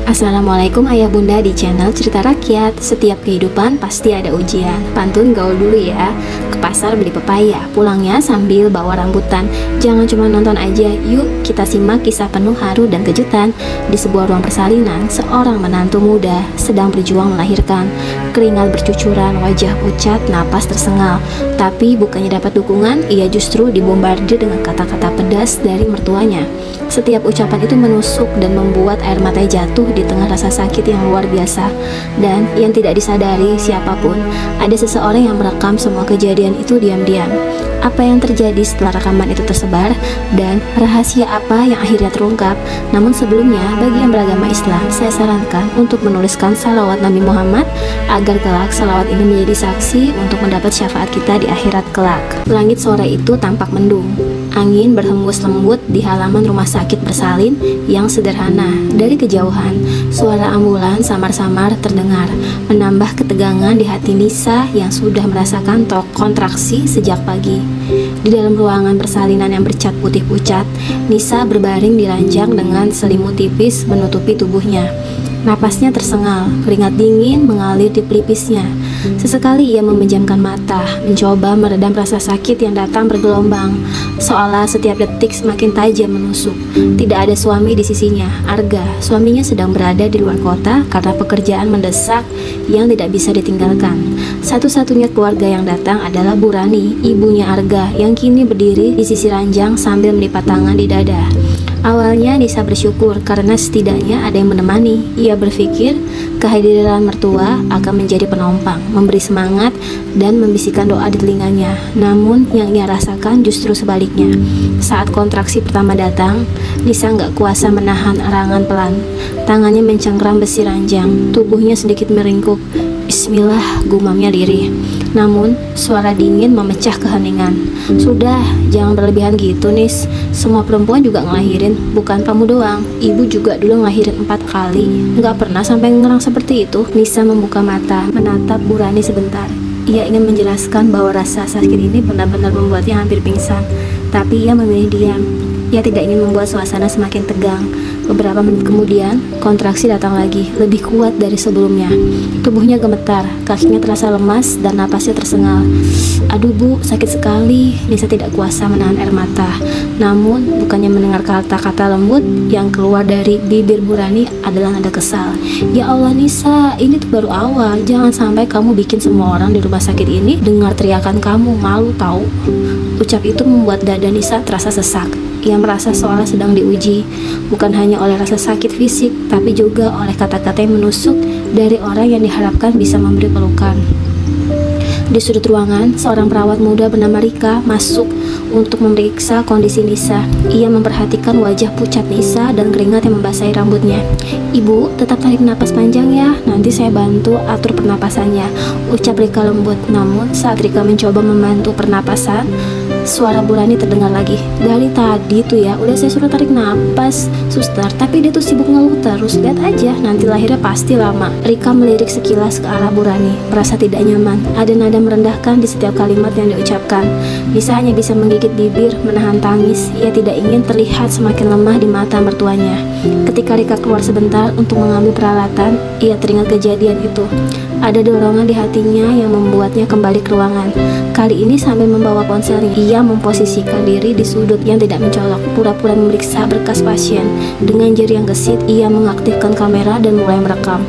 Assalamualaikum ayah bunda di channel Cerita Rakyat. Setiap kehidupan pasti ada ujian. Pantun gaul dulu ya. Ke pasar beli pepaya, pulangnya sambil bawa rambutan. Jangan cuma nonton aja, yuk kita simak kisah penuh haru dan kejutan. Di sebuah ruang persalinan, seorang menantu muda sedang berjuang melahirkan. Keringat bercucuran, wajah pucat, napas tersengal. Tapi bukannya dapat dukungan, ia justru dibombardir dengan kata-kata pedas dari mertuanya. Setiap ucapan itu menusuk dan membuat air matanya jatuh di tengah rasa sakit yang luar biasa. Dan yang tidak disadari siapapun, ada seseorang yang merekam semua kejadian itu diam-diam. Apa yang terjadi setelah rekaman itu tersebar, dan rahasia apa yang akhirnya terungkap. Namun sebelumnya, bagi yang beragama Islam, saya sarankan untuk menuliskan salawat Nabi Muhammad agar kelak salawat ini menjadi saksi untuk mendapat syafaat kita di akhirat kelak. Langit sore itu tampak mendung. Angin berhembus lembut di halaman rumah sakit bersalin yang sederhana. Dari kejauhan, suara ambulan samar-samar terdengar, menambah ketegangan di hati Nisa yang sudah merasakan kontraksi sejak pagi. Di dalam ruangan persalinan yang bercat putih pucat, Nisa berbaring di ranjang dengan selimut tipis menutupi tubuhnya. Napasnya tersengal, keringat dingin mengalir di pelipisnya. Sesekali ia memejamkan mata, mencoba meredam rasa sakit yang datang bergelombang, seolah setiap detik semakin tajam menusuk. Tidak ada suami di sisinya. Arga, suaminya sedang berada di luar kota karena pekerjaan mendesak yang tidak bisa ditinggalkan. Satu-satunya keluarga yang datang adalah Bu Rani, ibunya Arga, yang kini berdiri di sisi ranjang sambil melipat tangan di dada. Awalnya Nisa bersyukur karena setidaknya ada yang menemani. Ia berpikir kehadiran mertua akan menjadi penopang, memberi semangat dan membisikkan doa di telinganya. Namun yang ia rasakan justru sebaliknya. Saat kontraksi pertama datang, Nisa nggak kuasa menahan arangan pelan. Tangannya mencengkram besi ranjang, tubuhnya sedikit meringkuk. Bismillah, gumamnya lirih. Namun, suara dingin memecah keheningan. Sudah, jangan berlebihan gitu, Nis. Semua perempuan juga ngelahirin, bukan kamu doang. Ibu juga dulu ngelahirin 4 kali. Nggak pernah sampai ngerang seperti itu. Nisa membuka mata, menatap Bu Rani sebentar. Ia ingin menjelaskan bahwa rasa sakit ini benar-benar membuatnya hampir pingsan. Tapi ia memilih diam. Ia tidak ingin membuat suasana semakin tegang. Beberapa menit kemudian, kontraksi datang lagi, lebih kuat dari sebelumnya. Tubuhnya gemetar, kakinya terasa lemas, dan napasnya tersengal. Aduh Bu, sakit sekali. Nisa tidak kuasa menahan air mata. Namun, bukannya mendengar kata-kata lembut yang keluar dari bibir Bu Rani adalah nada kesal. Ya Allah Nisa, ini tuh baru awal. Jangan sampai kamu bikin semua orang di rumah sakit ini dengar teriakan kamu, malu tahu. Ucap itu membuat dada Nisa terasa sesak. Ia merasa seolah sedang diuji, bukan hanya oleh rasa sakit fisik, tapi juga oleh kata-kata yang menusuk dari orang yang diharapkan bisa memberi pelukan. Di sudut ruangan, seorang perawat muda bernama Rika masuk untuk memeriksa kondisi Nisa. Ia memperhatikan wajah pucat Nisa dan keringat yang membasahi rambutnya. Ibu, tetap tarik napas panjang ya, nanti saya bantu atur pernapasannya, ucap Rika lembut. Namun, saat Rika mencoba membantu pernapasan, suara Bu Rani terdengar lagi. Dari tadi tuh ya, udah saya suruh tarik napas, suster, tapi dia tuh sibuk ngeluh terus. Lihat aja, nanti lahirnya pasti lama. Rika melirik sekilas ke arah Bu Rani, merasa tidak nyaman. Ada nada merendahkan di setiap kalimat yang diucapkan. Nisa hanya bisa menggigit bibir, menahan tangis. Ia tidak ingin terlihat semakin lemah di mata mertuanya. Ketika Rika keluar sebentar untuk mengambil peralatan, ia teringat kejadian itu. Ada dorongan di hatinya yang membuatnya kembali ke ruangan. Kali ini sambil membawa ponselnya, ia memposisikan diri di sudut yang tidak mencolok, pura-pura memeriksa berkas pasien. Dengan jari yang gesit, ia mengaktifkan kamera dan mulai merekam.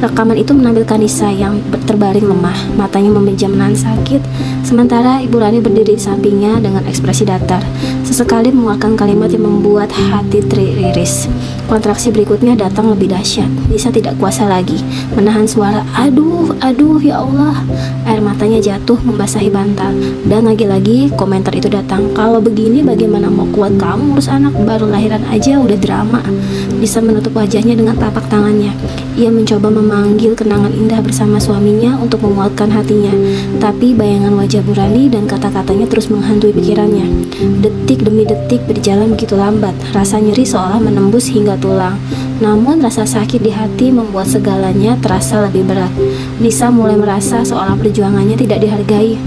Rekaman itu menampilkan Nisa yang terbaring lemah, matanya memejam menahan sakit, sementara Ibu Rani berdiri di sampingnya dengan ekspresi datar. Sesekali mengeluarkan kalimat yang membuat hati teriris. Kontraksi berikutnya datang lebih dahsyat. Nisa tidak kuasa lagi menahan suara aduh ya Allah. Air matanya jatuh membasahi bantal. Dan lagi-lagi komentar itu datang. Kalau begini bagaimana mau kuat kamu urus anak baru lahiran aja udah drama. Nisa menutup wajahnya dengan tapak tangannya. Ia mencoba memanggil kenangan indah bersama suaminya untuk memuatkan hatinya. Tapi bayangan wajah Bu Rani dan kata-katanya terus menghantui pikirannya. Detik demi detik berjalan begitu lambat. Rasa nyeri seolah menembus hingga tulang. Namun rasa sakit di hati membuat segalanya terasa lebih berat. Nisa mulai merasa seolah perjuangannya tidak dihargai.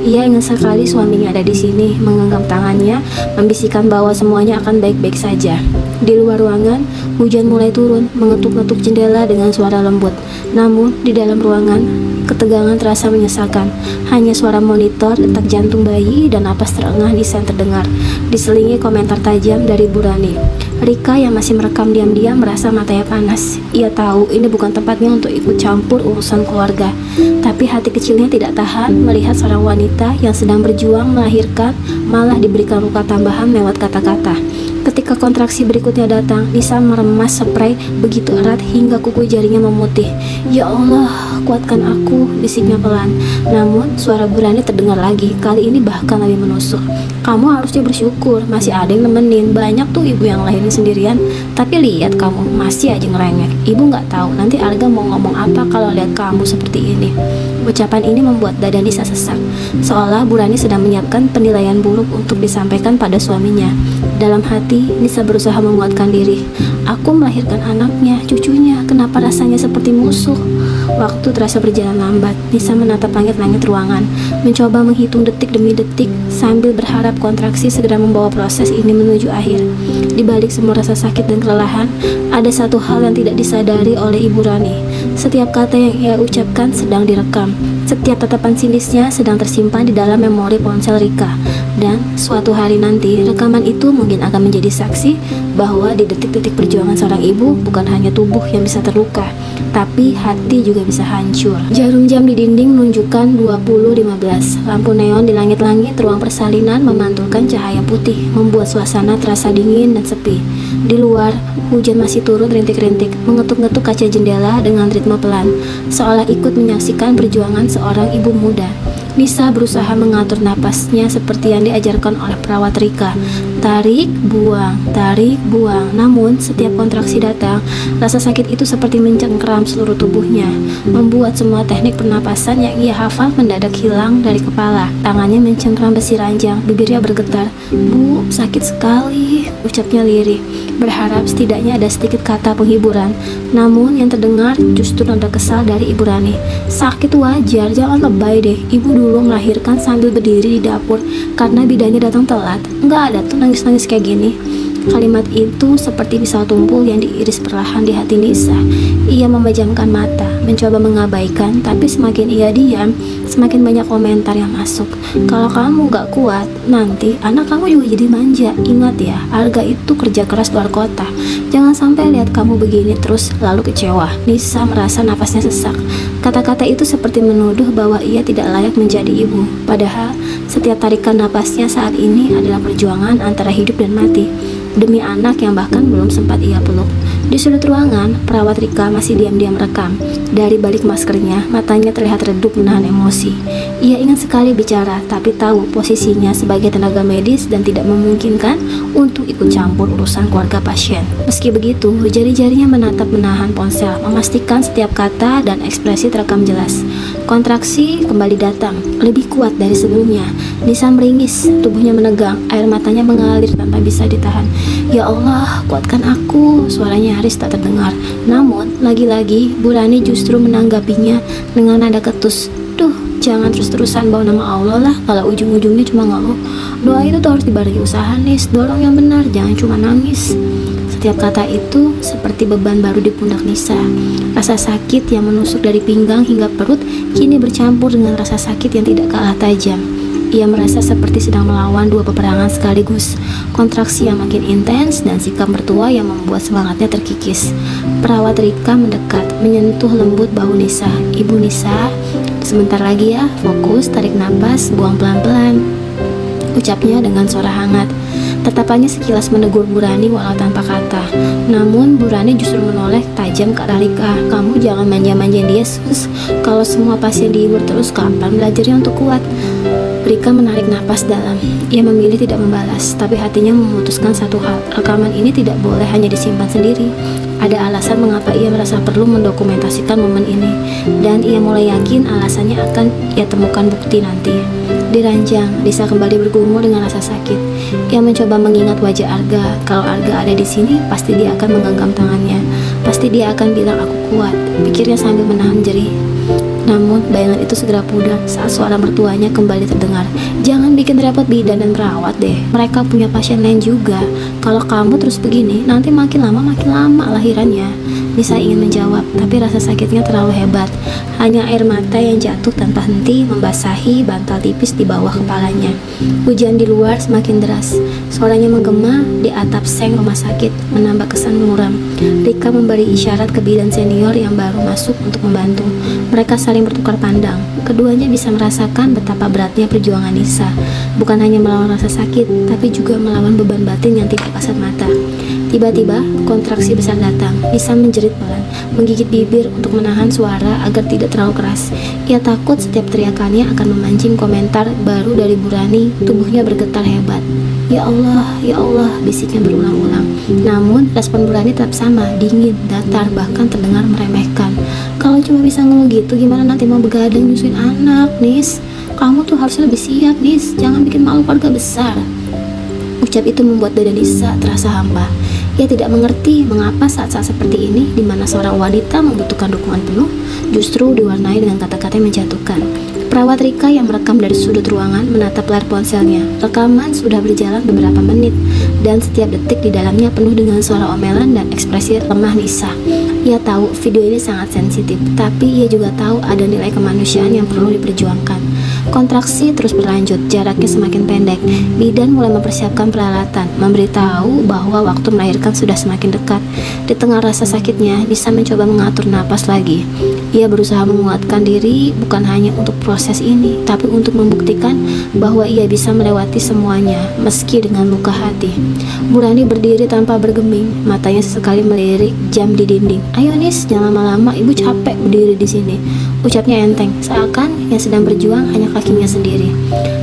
Ia ingin sekali suaminya ada di sini, menggenggam tangannya, membisikkan bahwa semuanya akan baik-baik saja. Di luar ruangan, Hujan mulai turun, mengetuk-ngetuk jendela dengan suara lembut. Namun, di dalam ruangan, ketegangan terasa menyesakan. Hanya suara monitor, detak jantung bayi, dan napas terengah Nisa terdengar, diselingi komentar tajam dari Bu Rani. Rika yang masih merekam diam-diam merasa matanya panas. Ia tahu ini bukan tempatnya untuk ikut campur urusan keluarga. Tapi hati kecilnya tidak tahan melihat seorang wanita yang sedang berjuang melahirkan malah diberikan luka tambahan lewat kata-kata. Ketika kontraksi berikutnya datang, Nisa meremas spray begitu erat hingga kuku jarinya memutih. "Ya Allah, kuatkan aku," bisiknya pelan. Namun, suara Bu Rani terdengar lagi, kali ini bahkan lebih menusuk. "Kamu harusnya bersyukur, masih ada yang nemenin. Banyak tuh ibu yang lahirin sendirian. Tapi lihat kamu, masih aja ngerengek. Ibu nggak tahu nanti Arga mau ngomong apa kalau lihat kamu seperti ini." Ucapan ini membuat dada Nisa sesak, seolah Bu Rani sedang menyiapkan penilaian buruk untuk disampaikan pada suaminya. Dalam hati, Nisa berusaha menguatkan diri. "Aku melahirkan anaknya, cucunya, kenapa rasanya seperti musuh?" Waktu terasa berjalan lambat. Nisa menatap langit-langit ruangan, mencoba menghitung detik demi detik, sambil berharap kontraksi segera membawa proses ini menuju akhir. Di balik semua rasa sakit dan kelelahan, ada satu hal yang tidak disadari oleh Ibu Rani. Setiap kata yang ia ucapkan sedang direkam. Setiap tatapan sinisnya sedang tersimpan di dalam memori ponsel Rika. Dan suatu hari nanti, rekaman itu mungkin akan menjadi saksi bahwa di detik-detik perjuangan seorang ibu, bukan hanya tubuh yang bisa terluka, tapi hati juga bisa hancur. Jarum jam di dinding menunjukkan 20.15. Lampu neon di langit-langit ruang persalinan memantulkan cahaya putih, membuat suasana terasa dingin dan sepi. Di luar, hujan masih turun rintik-rintik, mengetuk-ngetuk kaca jendela dengan ritme pelan, seolah ikut menyaksikan perjuangan seorang ibu muda. Nisa berusaha mengatur napasnya seperti yang diajarkan oleh perawat Rika. Tarik, buang, tarik, buang. Namun, setiap kontraksi datang, rasa sakit itu seperti mencengkeram seluruh tubuhnya, membuat semua teknik pernapasan yang ia hafal mendadak hilang dari kepala. Tangannya mencengkeram besi ranjang, bibirnya bergetar. "Bu, sakit sekali," ucapnya lirih, berharap setidaknya ada sedikit kata penghiburan. Namun, yang terdengar justru nada kesal dari Ibu Rani. "Sakit wajar, jangan lebay deh. Ibu dulu melahirkan sambil berdiri di dapur karena bidannya datang telat. Nggak ada tuh nangis-nangis kayak gini." Kalimat itu seperti pisau tumpul yang diiris perlahan di hati Nisa. Ia memejamkan mata, mencoba mengabaikan, tapi semakin ia diam, semakin banyak komentar yang masuk. "Kalau kamu gak kuat, nanti anak kamu juga jadi manja. Ingat ya, Arga itu kerja keras luar kota. Jangan sampai lihat kamu begini terus lalu kecewa." Nisa merasa nafasnya sesak. Kata-kata itu seperti menuduh bahwa ia tidak layak menjadi ibu. Padahal, setiap tarikan napasnya saat ini adalah perjuangan antara hidup dan mati, demi anak yang bahkan belum sempat ia peluk. Di sudut ruangan, perawat Rika masih diam-diam rekam. Dari balik maskernya, matanya terlihat redup menahan emosi. Ia ingin sekali bicara, tapi tahu posisinya sebagai tenaga medis dan tidak memungkinkan untuk ikut campur urusan keluarga pasien. Meski begitu, jari-jarinya menatap menahan ponsel, memastikan setiap kata dan ekspresi terekam jelas. Kontraksi kembali datang, lebih kuat dari sebelumnya. Nisa meringis, tubuhnya menegang, air matanya mengalir tanpa bisa ditahan. "Ya Allah, kuatkan aku," suaranya nyaris tak terdengar. Namun, lagi-lagi Bu Rani justru menanggapinya dengan nada ketus. "Duh, jangan terus-terusan bawa nama Allah lah kalau ujung-ujungnya cuma ngeluh. Doa itu tuh harus dibarengi usaha, Nis. Dorong yang benar, jangan cuma nangis." Setiap kata itu seperti beban baru di pundak Nisa. Rasa sakit yang menusuk dari pinggang hingga perut kini bercampur dengan rasa sakit yang tidak kalah tajam. Ia merasa seperti sedang melawan dua peperangan sekaligus. Kontraksi yang makin intens dan sikap mertua yang membuat semangatnya terkikis. Perawat Rika mendekat, menyentuh lembut bahu Nisa. "Ibu Nisa, sebentar lagi ya, fokus, tarik napas, buang pelan-pelan," ucapnya dengan suara hangat. Tatapannya sekilas menegur Bu Rani walau tanpa kata. Namun Bu Rani justru menoleh tajam ke arah Rika. "Kamu jangan manja-manjain dia, sus. Kalau semua pasien dihibur terus, kapan belajarnya untuk kuat?" Rika menarik napas dalam. Ia memilih tidak membalas, tapi hatinya memutuskan satu hal. Rekaman ini tidak boleh hanya disimpan sendiri. Ada alasan mengapa ia merasa perlu mendokumentasikan momen ini, dan ia mulai yakin alasannya akan ia temukan bukti nanti. Di ranjang, Nisa kembali bergumul dengan rasa sakit. Ia mencoba mengingat wajah Arga. Kalau Arga ada di sini, pasti dia akan menggenggam tangannya. Pasti dia akan bilang, "Aku kuat," pikirnya sambil menahan jerih. Namun bayangan itu segera pudar saat suara mertuanya kembali terdengar. "Jangan bikin repot bidan dan perawat deh, mereka punya pasien lain juga. Kalau kamu terus begini, nanti makin lama lahirannya." Nisa ingin menjawab, tapi rasa sakitnya terlalu hebat. Hanya air mata yang jatuh tanpa henti membasahi bantal tipis di bawah kepalanya. Hujan di luar semakin deras. Suaranya menggema di atap seng rumah sakit, menambah kesan muram. Rika memberi isyarat ke bidan senior yang baru masuk untuk membantu. Mereka saling bertukar pandang. Keduanya bisa merasakan betapa beratnya perjuangan Nisa. Bukan hanya melawan rasa sakit, tapi juga melawan beban batin yang tidak kasat mata. Tiba-tiba, kontraksi besar datang. Nisa menjerit pelan, menggigit bibir untuk menahan suara agar tidak terlalu keras. Ia takut setiap teriakannya akan memancing komentar baru dari Bu Rani. Tubuhnya bergetar hebat. Ya Allah," bisiknya berulang-ulang. Namun, respon Bu Rani tetap sama, dingin, datar, bahkan terdengar meremehkan. "Kalau cuma bisa ngeluh gitu, gimana nanti mau begadang nyusuin anak, Nis? Kamu tuh harusnya lebih siap, Nis. Jangan bikin malu keluarga besar." Ucap itu membuat dada Nisa terasa hampa. Ia tidak mengerti mengapa saat-saat seperti ini, di mana seorang wanita membutuhkan dukungan penuh, justru diwarnai dengan kata-kata yang menjatuhkan. Perawat Rika yang merekam dari sudut ruangan menatap layar ponselnya. Rekaman sudah berjalan beberapa menit, dan setiap detik di dalamnya penuh dengan suara omelan dan ekspresi lemah Nisa. Ia tahu video ini sangat sensitif, tapi ia juga tahu ada nilai kemanusiaan yang perlu diperjuangkan. Kontraksi terus berlanjut, jaraknya semakin pendek. Bidan mulai mempersiapkan peralatan, memberitahu bahwa waktu melahirkan sudah semakin dekat. Di tengah rasa sakitnya, Nisa mencoba mengatur napas lagi. Ia berusaha menguatkan diri bukan hanya untuk proses ini, tapi untuk membuktikan bahwa ia bisa melewati semuanya, meski dengan luka hati. Bu Rani berdiri tanpa bergeming, matanya sesekali melirik jam di dinding. "Ayo Nis, jangan lama-lama, ibu capek berdiri di sini," ucapnya enteng, seakan yang sedang berjuang hanya kakinya sendiri.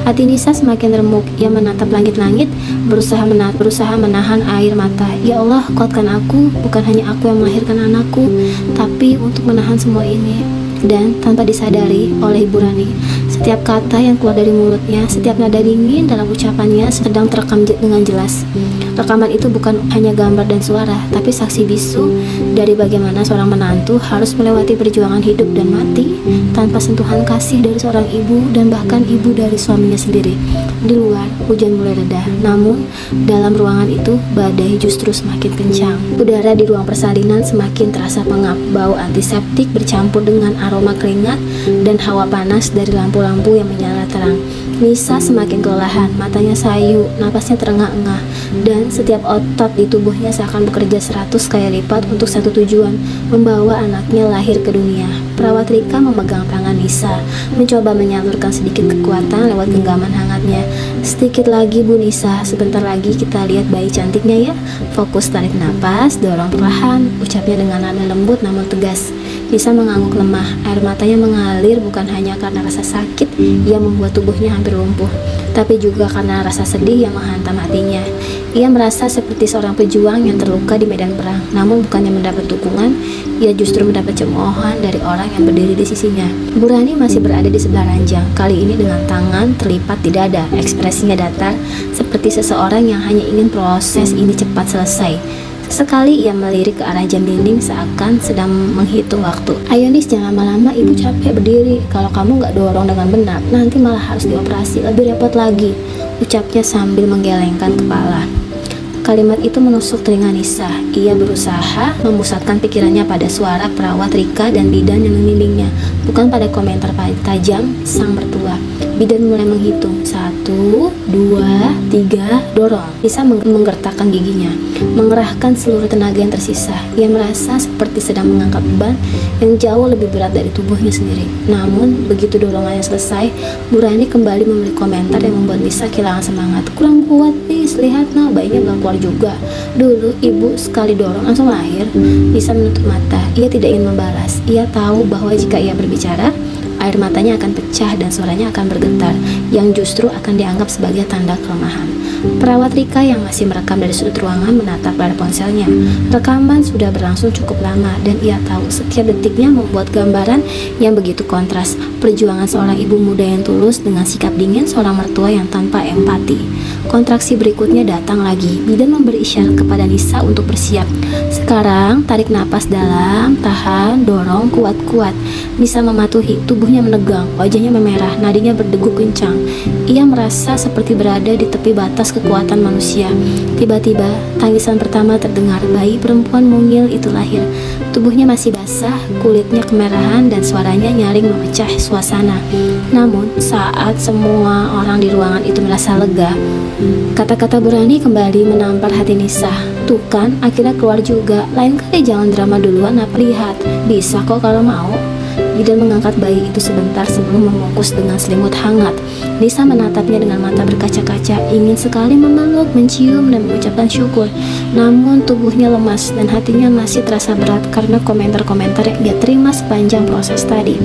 Hati Nisa semakin remuk. Ia menatap langit-langit, berusaha menahan air mata. "Ya Allah, kuatkan aku, bukan hanya aku yang melahirkan anakku, tapi untuk menahan semua ini." Dan tanpa disadari oleh Ibu Rani, setiap kata yang keluar dari mulutnya, setiap nada dingin dalam ucapannya sedang terekam dengan jelas. Rekaman itu bukan hanya gambar dan suara, tapi saksi bisu dari bagaimana seorang menantu harus melewati perjuangan hidup dan mati tanpa sentuhan kasih dari seorang ibu dan bahkan ibu dari suaminya sendiri. Di luar, hujan mulai reda, namun dalam ruangan itu badai justru semakin kencang. Udara di ruang persalinan semakin terasa pengap. Bau antiseptik bercampur dengan aroma keringat dan hawa panas dari lampu-lampu yang menyala terang. Nisa semakin kelelahan, matanya sayu, napasnya terengah-engah, dan setiap otot di tubuhnya seakan bekerja 100 kali lipat untuk satu tujuan, membawa anaknya lahir ke dunia. Perawat Rika memegang tangan Nisa, mencoba menyalurkan sedikit kekuatan lewat genggaman hangatnya. "Sedikit lagi Bu Nisa, sebentar lagi kita lihat bayi cantiknya ya. Fokus tarik napas, dorong perlahan," ucapnya dengan nada lembut namun tegas. Nisa mengangguk lemah, air matanya mengalir bukan hanya karena rasa sakit yang membuat tubuhnya hampir lumpuh, tapi juga karena rasa sedih yang menghantam hatinya. Ia merasa seperti seorang pejuang yang terluka di medan perang, namun bukannya mendapat dukungan, ia justru mendapat cemoohan dari orang yang berdiri di sisinya. Bu Rani masih berada di sebelah ranjang, kali ini dengan tangan terlipat di dada, ekspresinya datar, seperti seseorang yang hanya ingin proses ini cepat selesai. Sekali ia melirik ke arah jam dinding seakan sedang menghitung waktu. "Ayo Nis, jangan lama-lama, ibu capek berdiri. Kalau kamu nggak dorong dengan benar, nanti malah harus dioperasi, lebih repot lagi," ucapnya sambil menggelengkan kepala. Kalimat itu menusuk telinga Nisa. Ia berusaha memusatkan pikirannya pada suara perawat Rika dan bidan yang membimbingnya, bukan pada komentar tajam sang mertua. Bidan mulai menghitung. 1, 2, 3, dorong. Nisa menggertakkan giginya, mengerahkan seluruh tenaga yang tersisa. Ia merasa seperti sedang mengangkat beban yang jauh lebih berat dari tubuhnya sendiri. Namun, begitu dorongannya selesai, Bu Rani kembali memberi komentar yang membuat Nisa kehilangan semangat. "Kurang kuat Nis, lihat nah, bayinya belum keluar juga. Dulu ibu sekali dorong langsung lahir." Nisa menutup mata. Ia tidak ingin membalas. Ia tahu bahwa jika ia berbicara, air matanya akan pecah dan suaranya akan bergetar, yang justru akan dianggap sebagai tanda kelemahan. Perawat Rika yang masih merekam dari sudut ruangan menatap layar ponselnya. Rekaman sudah berlangsung cukup lama dan ia tahu setiap detiknya membuat gambaran yang begitu kontras. Perjuangan seorang ibu muda yang tulus dengan sikap dingin seorang mertua yang tanpa empati. Kontraksi berikutnya datang lagi. Bidan memberi isyarat kepada Nisa untuk bersiap. Sekarang tarik napas dalam, tahan, dorong kuat-kuat. Nisa mematuhi, tubuhnya menegang, wajahnya memerah, nadinya berdegup kencang. Ia merasa seperti berada di tepi batas kekuatan manusia. Tiba-tiba, tangisan pertama terdengar. Bayi perempuan mungil itu lahir. Tubuhnya masih basah, kulitnya kemerahan, dan suaranya nyaring memecah suasana. Namun, saat semua orang di ruangan itu merasa lega, kata-kata Burani kembali menampar hati Nisa. Tuh kan, akhirnya keluar juga. Lain kali jangan drama duluan, apa lihat. Bisa kok kalau mau. Bidan mengangkat bayi itu sebentar sebelum membungkus dengan selimut hangat. Nisa menatapnya dengan mata berkaca-kaca, ingin sekali memeluk, mencium, dan mengucapkan syukur. Namun tubuhnya lemas dan hatinya masih terasa berat karena komentar-komentar yang dia terima sepanjang proses tadi.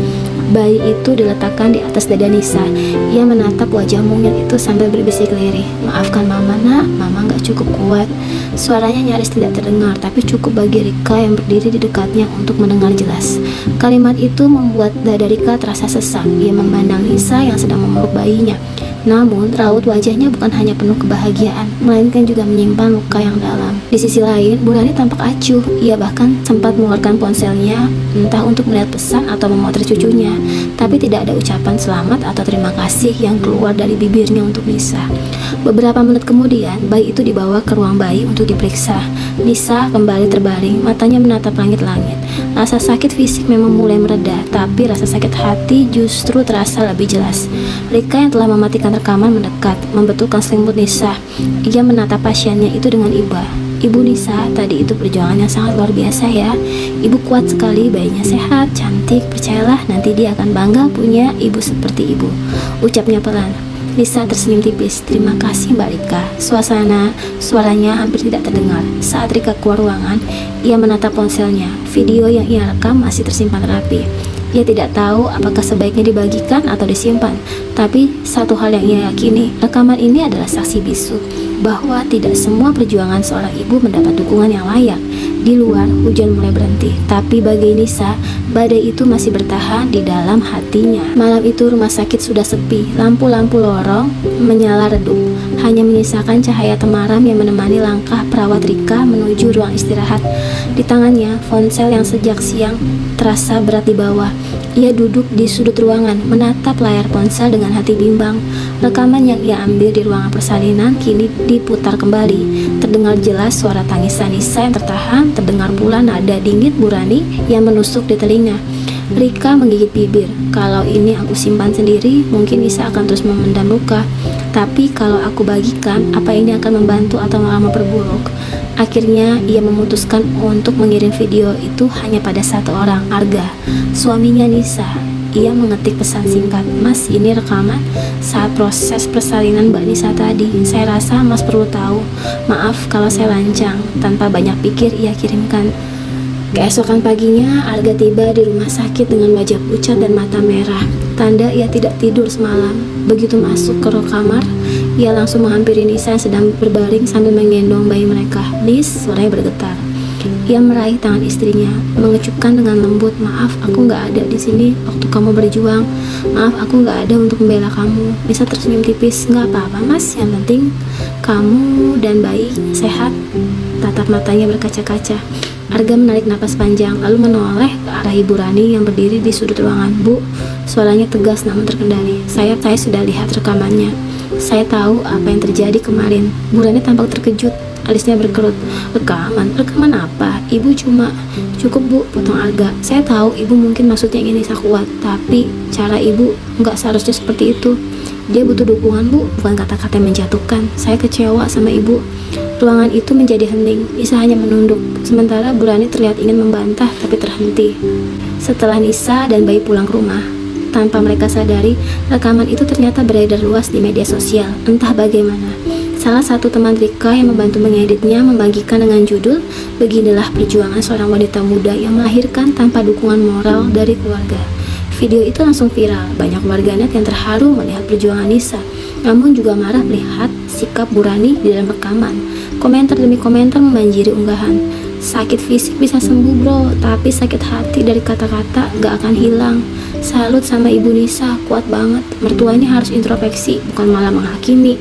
Bayi itu diletakkan di atas dada Nisa. Ia menatap wajah mungil itu sambil berbisik lirih. Maafkan mama nak, mama gak cukup kuat. Suaranya nyaris tidak terdengar, tapi cukup bagi Rika yang berdiri di dekatnya untuk mendengar jelas. Kalimat itu membuat dada Rika terasa sesak. Ia memandang Nisa yang sedang memeluk bayinya. Namun, raut wajahnya bukan hanya penuh kebahagiaan, melainkan juga menyimpan luka yang dalam. Di sisi lain, Burani tampak acuh. Ia bahkan sempat mengeluarkan ponselnya, entah untuk melihat pesan atau memotret cucunya. Tapi tidak ada ucapan selamat atau terima kasih yang keluar dari bibirnya untuk Nisa. Beberapa menit kemudian, bayi itu dibawa ke ruang bayi untuk diperiksa. Nisa kembali terbaring, matanya menatap langit-langit. Rasa sakit fisik memang mulai mereda, tapi rasa sakit hati justru terasa lebih jelas. Rika yang telah mematikan rekaman mendekat, membetulkan selimut Nisa. Ia menatap pasiennya itu dengan iba. Ibu Nisa, tadi itu perjuangan yang sangat luar biasa ya. Ibu kuat sekali, bayinya sehat, cantik, percayalah nanti dia akan bangga punya ibu seperti ibu. Ucapnya pelan. Nisa tersenyum tipis. Terima kasih Mbak Rika. Suaranya hampir tidak terdengar. Saat Rika keluar ruangan, ia menatap ponselnya. Video yang ia rekam masih tersimpan rapi. Ia tidak tahu apakah sebaiknya dibagikan atau disimpan. Tapi satu hal yang ia yakini, rekaman ini adalah saksi bisu bahwa tidak semua perjuangan seorang ibu mendapat dukungan yang layak. Di luar, hujan mulai berhenti, tapi bagi Nisa, badai itu masih bertahan di dalam hatinya. Malam itu rumah sakit sudah sepi, lampu-lampu lorong menyala redup. Hanya menyisakan cahaya temaram yang menemani langkah perawat Rika menuju ruang istirahat. Di tangannya, ponsel yang sejak siang terasa berat di bawah. Ia duduk di sudut ruangan, menatap layar ponsel dengan hati bimbang. Rekaman yang ia ambil di ruangan persalinan kini diputar kembali. Terdengar jelas suara tangisan Nisa yang tertahan, terdengar pula nada dingin Burani yang menusuk di telinga. Rika menggigit bibir. Kalau ini aku simpan sendiri, mungkin Nisa akan terus memendam luka. Tapi kalau aku bagikan, apa ini akan membantu atau malah memperburuk? Akhirnya ia memutuskan untuk mengirim video itu hanya pada satu orang, Arga, suaminya Nisa. Ia mengetik pesan singkat, Mas, ini rekaman saat proses persalinan Mbak Nisa tadi. Saya rasa Mas perlu tahu. Maaf kalau saya lancang. Tanpa banyak pikir ia kirimkan. Keesokan paginya, Arga tiba di rumah sakit dengan wajah pucat dan mata merah. Tanda ia tidak tidur semalam. Begitu masuk ke ruang kamar, ia langsung menghampiri Nisa yang sedang berbaring sambil menggendong bayi mereka. Nis, suaranya bergetar. Ia meraih tangan istrinya, mengecupkan dengan lembut. Maaf, aku nggak ada di sini waktu kamu berjuang. Maaf, aku nggak ada untuk membela kamu. Nisa tersenyum tipis. Nggak apa-apa, Mas. Yang penting kamu dan bayi sehat. Tatap matanya berkaca-kaca. Arga menarik napas panjang, lalu menoleh ke arah Ibu Rani yang berdiri di sudut ruangan. Bu, suaranya tegas namun terkendali. Saya sudah lihat rekamannya. Saya tahu apa yang terjadi kemarin. Bu Rani tampak terkejut, alisnya berkerut. Rekaman apa? Ibu cukup Bu, potong Arga. Saya tahu Ibu mungkin maksudnya ingin Nisa kuat, tapi cara Ibu nggak seharusnya seperti itu. Dia butuh dukungan Bu, bukan kata-kata yang menjatuhkan. Saya kecewa sama Ibu. Ruangan itu menjadi hening. Nisa hanya menunduk, sementara Burani terlihat ingin membantah tapi terhenti. Setelah Nisa dan bayi pulang ke rumah, tanpa mereka sadari, rekaman itu ternyata beredar luas di media sosial. Entah bagaimana, salah satu teman Rika yang membantu mengeditnya membagikan dengan judul, Beginilah perjuangan seorang wanita muda yang melahirkan tanpa dukungan moral dari keluarga. Video itu langsung viral, banyak warganet yang terharu melihat perjuangan Nisa, namun juga marah melihat sikap Burani di dalam rekaman. Komentar demi komentar membanjiri unggahan. Sakit fisik bisa sembuh bro, tapi sakit hati dari kata-kata gak akan hilang. Salut sama Ibu Nisa, kuat banget. Mertuanya harus introspeksi, bukan malah menghakimi.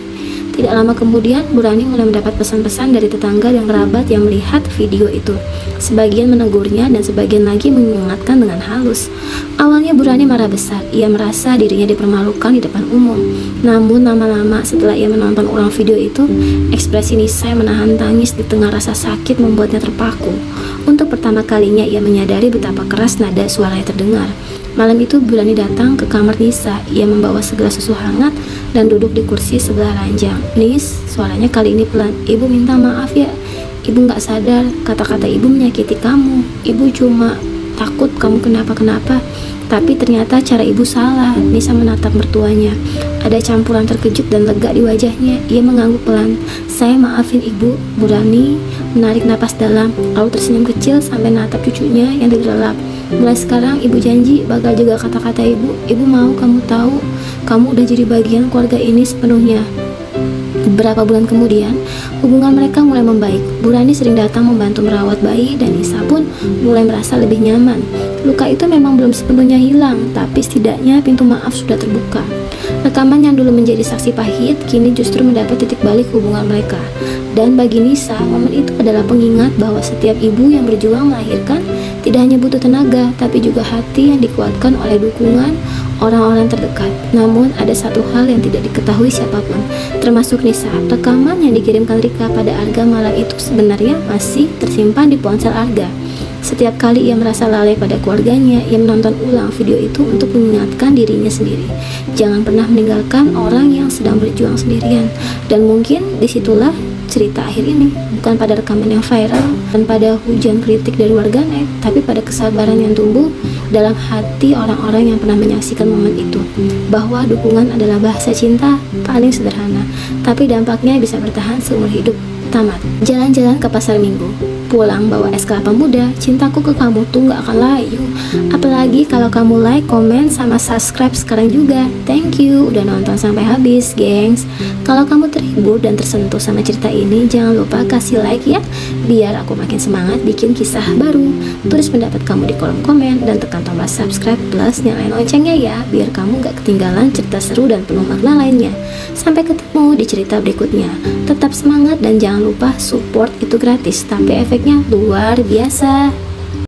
Tidak lama kemudian, Burani mulai mendapat pesan-pesan dari tetangga dan kerabat yang melihat video itu. Sebagian menegurnya dan sebagian lagi mengingatkan dengan halus. Awalnya Burani marah besar, ia merasa dirinya dipermalukan di depan umum. Namun lama-lama setelah ia menonton ulang video itu, ekspresi Nisa yang menahan tangis di tengah rasa sakit membuatnya terpaku. Untuk pertama kalinya ia menyadari betapa keras nada suaranya terdengar. Malam itu Burani datang ke kamar Nisa. Ia membawa segelas susu hangat dan duduk di kursi sebelah ranjang. Nis, suaranya kali ini pelan. Ibu minta maaf ya. Ibu gak sadar kata-kata ibu menyakiti kamu. Ibu cuma takut kamu kenapa-kenapa. Tapi ternyata cara ibu salah. Nisa menatap mertuanya. Ada campuran terkejut dan lega di wajahnya. Ia mengangguk pelan. Saya maafin ibu. Burani menarik napas dalam, lalu tersenyum kecil sampai natap cucunya yang digelap. Mulai sekarang ibu janji bakal jaga kata-kata ibu. Ibu mau kamu tahu, kamu udah jadi bagian keluarga ini sepenuhnya. Beberapa bulan kemudian, hubungan mereka mulai membaik. Burani sering datang membantu merawat bayi dan Nisa pun mulai merasa lebih nyaman. Luka itu memang belum sepenuhnya hilang, tapi setidaknya pintu maaf sudah terbuka. Rekaman yang dulu menjadi saksi pahit, kini justru mendapat titik balik hubungan mereka. Dan bagi Nisa, momen itu adalah pengingat bahwa setiap ibu yang berjuang melahirkan tidak hanya butuh tenaga, tapi juga hati yang dikuatkan oleh dukungan orang-orang terdekat. Namun ada satu hal yang tidak diketahui siapapun, termasuk Nisa. Rekaman yang dikirimkan Rika pada Arga malam itu sebenarnya masih tersimpan di ponsel Arga. Setiap kali ia merasa lalai pada keluarganya, ia menonton ulang video itu untuk mengingatkan dirinya sendiri. Jangan pernah meninggalkan orang yang sedang berjuang sendirian. Dan mungkin disitulah cerita akhir ini, bukan pada rekaman yang viral dan pada hujan kritik dari warganet, tapi pada kesabaran yang tumbuh dalam hati orang-orang yang pernah menyaksikan momen itu. Bahwa dukungan adalah bahasa cinta paling sederhana, tapi dampaknya bisa bertahan seumur hidup. Tamat. Jalan-jalan ke pasar minggu, pulang bawa es kelapa muda. Cintaku ke kamu tuh gak akan layu. Apalagi kalau kamu like, komen, sama subscribe sekarang juga. Thank you udah nonton sampai habis, gengs. Kalau kamu terhibur dan tersentuh sama cerita ini, jangan lupa kasih like ya, biar aku makin semangat bikin kisah baru. Tulis pendapat kamu di kolom komen dan tekan tombol subscribe plus nyalain loncengnya ya, biar kamu gak ketinggalan cerita seru dan penuh makna lainnya. Sampai ketemu di cerita berikutnya. Tetap semangat dan jangan lupa support itu gratis, tapi efeknya luar biasa.